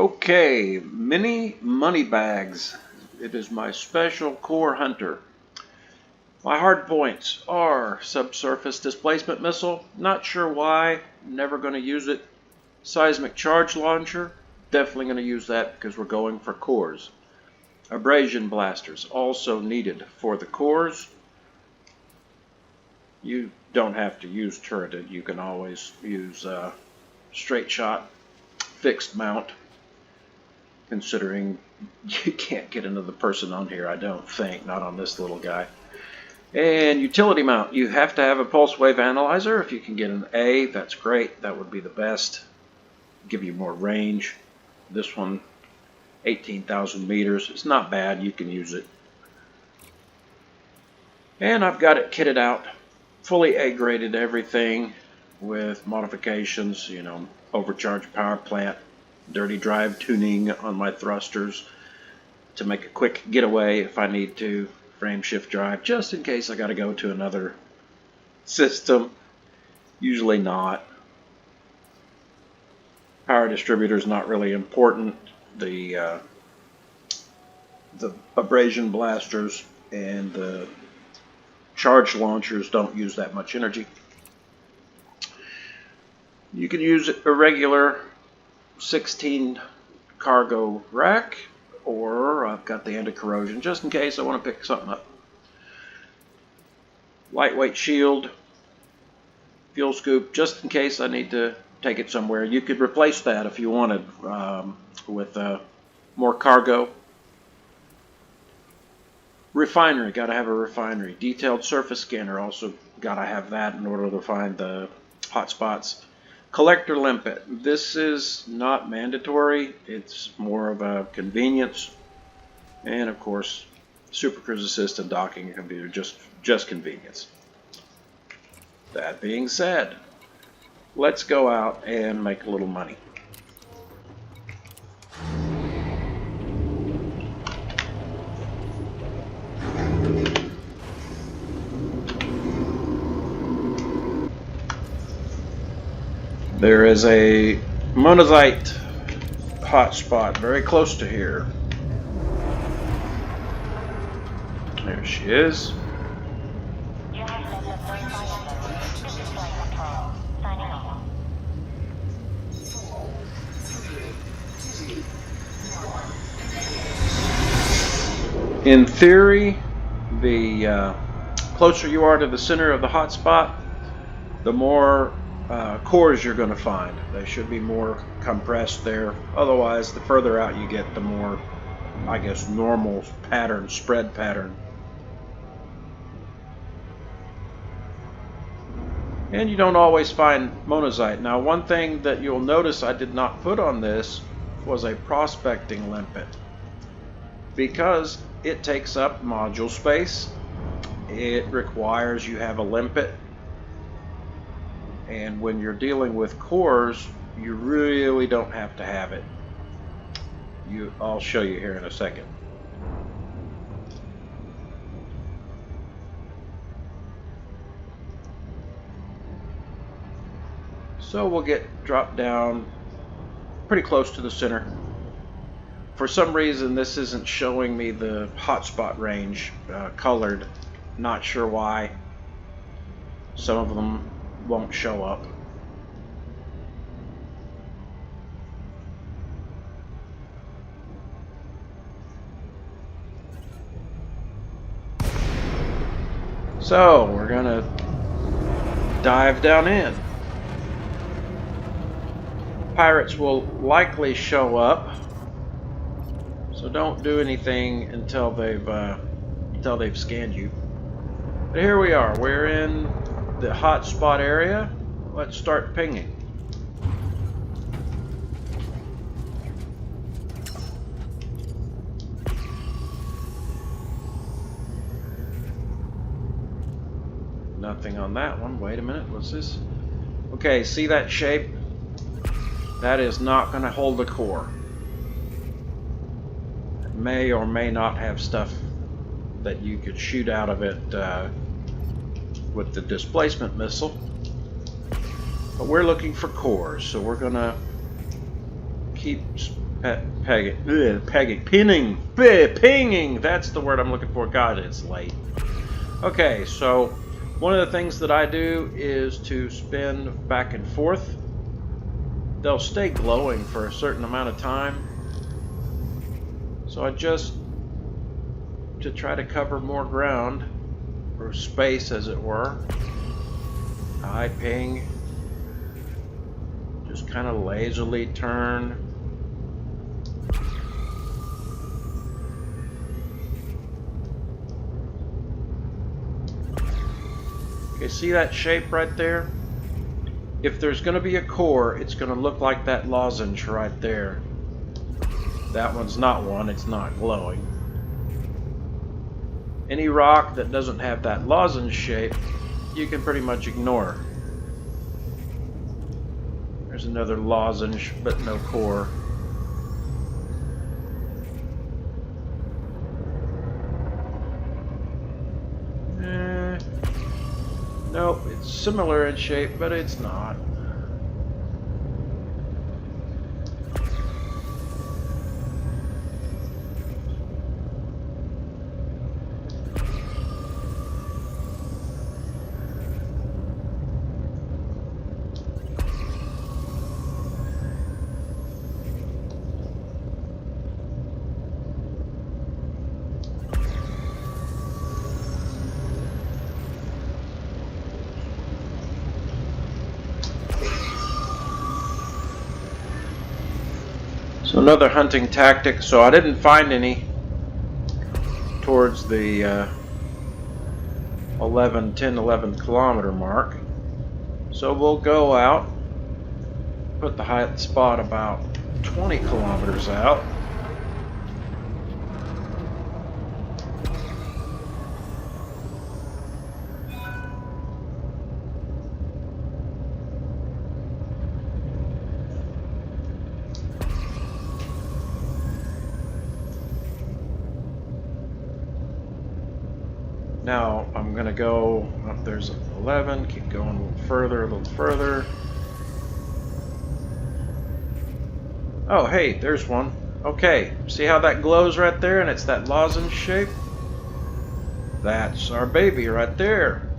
Okay, mini money bags. It is my special core hunter. My hard points are subsurface displacement missile. Not sure why, never going to use it. Seismic charge launcher, definitely going to use that because we're going for cores. Abrasion blasters, also needed for the cores. You don't have to use turreted, you can always use straight shot, fixed mount. Considering you can't get another person on here, I don't think, not on this little guy. And utility mount, you have to have a pulse wave analyzer. If you can get an A, that's great, that would be the best. Give you more range. This one, 18,000 meters, it's not bad, you can use it. And I've got it kitted out, fully A-graded everything with modifications, overcharged power plant, dirty drive tuning on my thrusters to make a quick getaway if I need to, frame shift drive just in case I got to go to another system. Usually not. Power distributor is not really important. The abrasion blasters and the charge launchers don't use that much energy. You can use a regular 16 cargo rack, or I've got the anti-corrosion just in case I want to pick something up. Lightweight shield, fuel scoop just in case I need to take it somewhere. You could replace that if you wanted with more cargo. Refinery, got to have a refinery. Detailed surface scanner, also got to have that in order to find the hot spots. Collector limpet, this is not mandatory, it's more of a convenience. And of course, Super Cruise Assist and docking computer, just convenience. That being said, let's go out and make a little money. There is a monazite hotspot very close to here. There she is. In theory, the closer you are to the center of the hotspot, the more cores you're going to find. They should be more compressed there. Otherwise, the further out you get, the more, I guess, normal pattern, spread pattern. And you don't always find monazite. Now, one thing that you'll notice I did not put on this was a prospecting limpet, because it takes up module space. It requires you have a limpet. And when you're dealing with cores, you really don't have to have it. I'll show you here in a second. So we'll get dropped down pretty close to the center. For some reason, this isn't showing me the hotspot range colored. Not sure why. Some of them won't show up. So we're gonna dive down in. Pirates will likely show up, so don't do anything until they've scanned you. But here we are. We're in the hotspot area. Let's start pinging. Nothing on that one. Wait a minute, what's this? Okay, see that shape? That is not going to hold a core. It may or may not have stuff that you could shoot out of it with the displacement missile. But we're looking for cores, so we're going to keep Pinging. That's the word I'm looking for. God, it's late. Okay, so one of the things that I do is to spin back and forth. They'll stay glowing for a certain amount of time. So I just, to try to cover more ground, or space as it were, I ping, just kind of lazily turn. Okay, see that shape right there? If there's going to be a core, it's going to look like that lozenge right there. That one's not one, it's not glowing. Any rock that doesn't have that lozenge shape, you can pretty much ignore. There's another lozenge, but no core. Nope, it's similar in shape, but it's not. So another hunting tactic. So I didn't find any towards the 10-11 kilometer mark. So we'll go out, put the hot spot about 20 kilometers out. Now I'm going to go up, there's 11, keep going a little further. Oh, hey, there's one. Okay, see how that glows right there and it's that lozenge shape? That's our baby right there.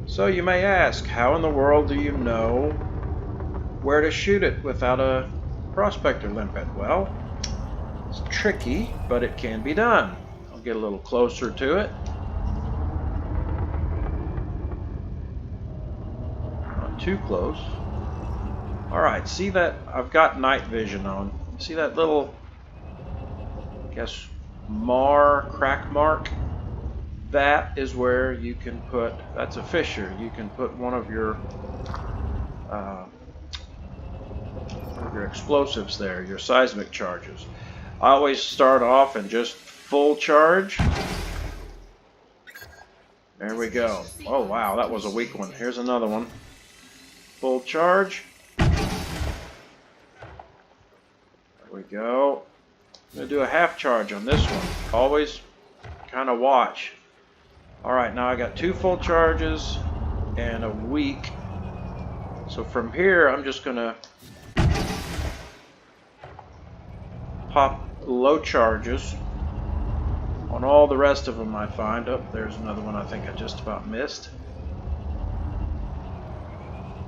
So you may ask, how in the world do you know where to shoot it without a prospector limpet? Well, it's tricky, but it can be done. I'll get a little closer to it. Not too close. Alright, see that I've got night vision on. See that little, I guess, crack mark? That is where you can put, that's a fissure. You can put one of your explosives there, your seismic charges. I always start off and just full charge. There we go. Oh wow, that was a weak one. Here's another one. Full charge. There we go. I'm going to do a half charge on this one. Always kind of watch. Alright, now I got 2 full charges and a weak. So from here, I'm just going to pop low charges on all the rest of them I find. Oh, there's another one I think I just about missed.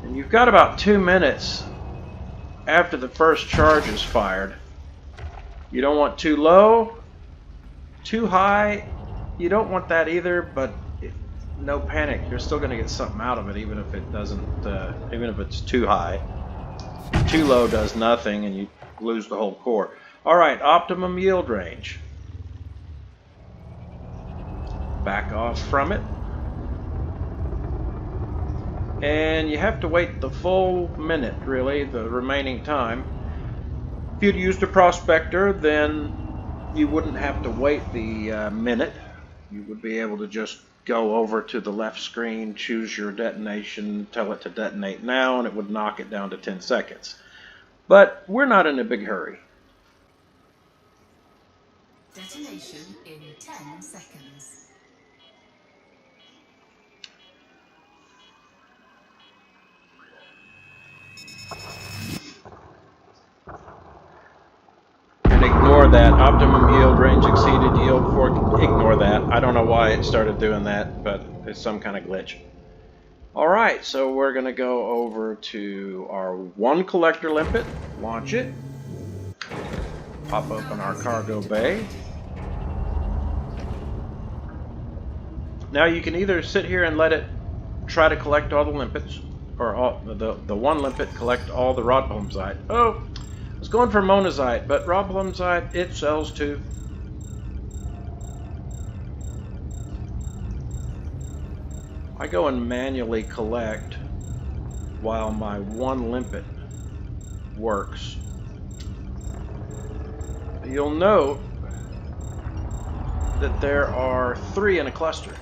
And you've got about 2 minutes after the first charge is fired. You don't want too low, too high. You don't want that either, but no panic. You're still going to get something out of it, even if it doesn't, even if it's too high. Too low does nothing, and you lose the whole core. All right, optimum yield range. Back off from it. And you have to wait the full minute, really, the remaining time. If you'd used a prospector, then you wouldn't have to wait the minute. You would be able to just go over to the left screen, choose your detonation, tell it to detonate now, and it would knock it down to 10 seconds. But we're not in a big hurry. Detonation in 10 seconds. And ignore that. Optimum yield range exceeded yield for. Ignore that. I don't know why it started doing that, but it's some kind of glitch. Alright, so we're going to go over to our one collector limpet, launch it, pop open our cargo bay. Now you can either sit here and let it try to collect all the limpets, or all, the one limpet collect all the rod plumsite. Oh, I was going for monazite, but rod plumsite, it sells too. I go and manually collect while my one limpet works. You'll note that there are 3 in a cluster.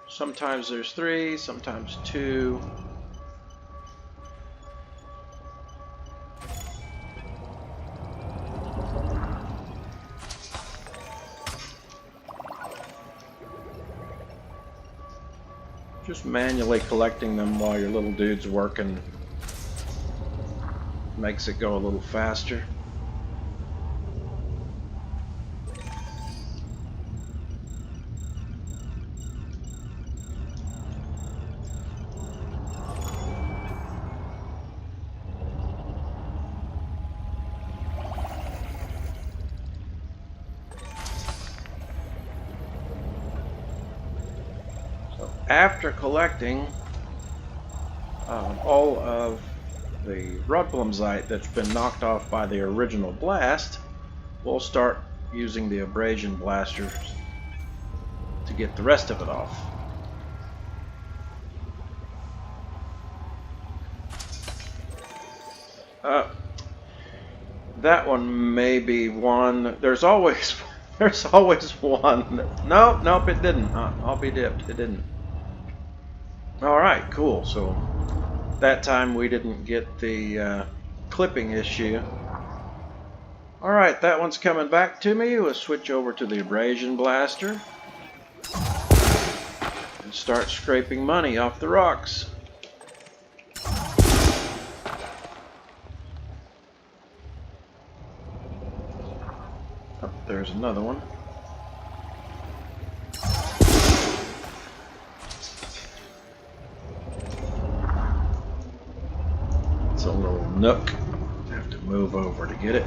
Sometimes there's 3, sometimes 2. Just manually collecting them while your little dude's working makes it go a little faster. After collecting all of the rod plumsite that's been knocked off by the original blast, we'll start using the abrasion blasters to get the rest of it off. That one may be one. There's always one. Nope, it didn't. I'll be dipped. It didn't. Alright, cool. So that time we didn't get the clipping issue. Alright, that one's coming back to me. We'll switch over to the abrasion blaster and start scraping money off the rocks. Oh, there's another one. It's a little nook. I have to move over to get it.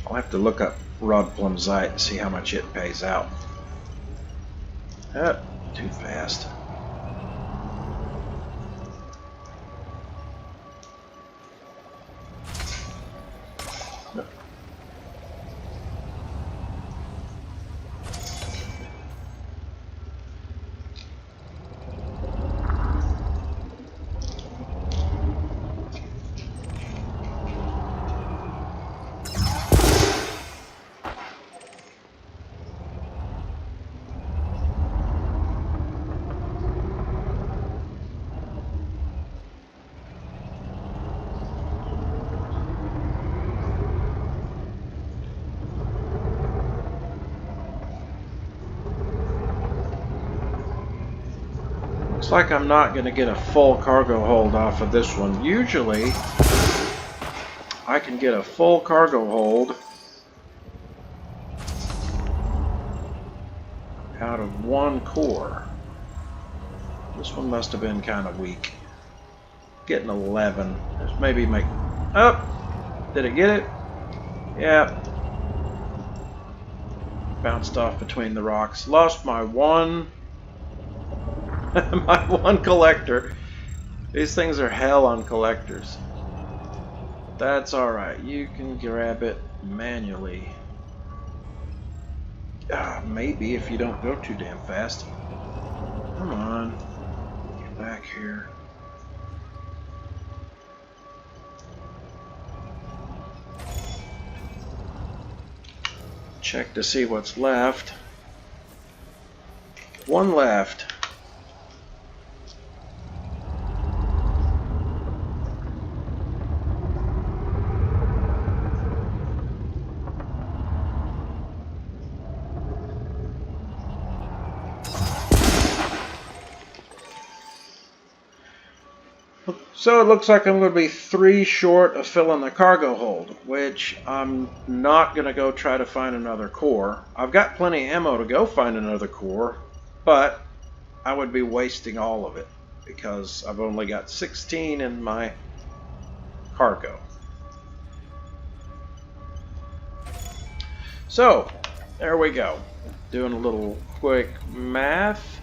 I'll have to look up rod plumsite and see how much it pays out. Too fast. Looks like I'm not going to get a full cargo hold off of this one. Usually, I can get a full cargo hold out of one core. This one must have been kind of weak. Getting 11. Let's maybe make... Oh! Did it get it? Yeah. Bounced off between the rocks. Lost my one... my one collector. These things are hell on collectors. That's alright. You can grab it manually. Maybe if you don't go too damn fast. Come on. Get back here. Check to see what's left. One left. So it looks like I'm going to be 3 short of filling the cargo hold, which I'm not going to go try to find another core. I've got plenty of ammo to go find another core, but I would be wasting all of it because I've only got 16 in my cargo. So there we go. Doing a little quick math.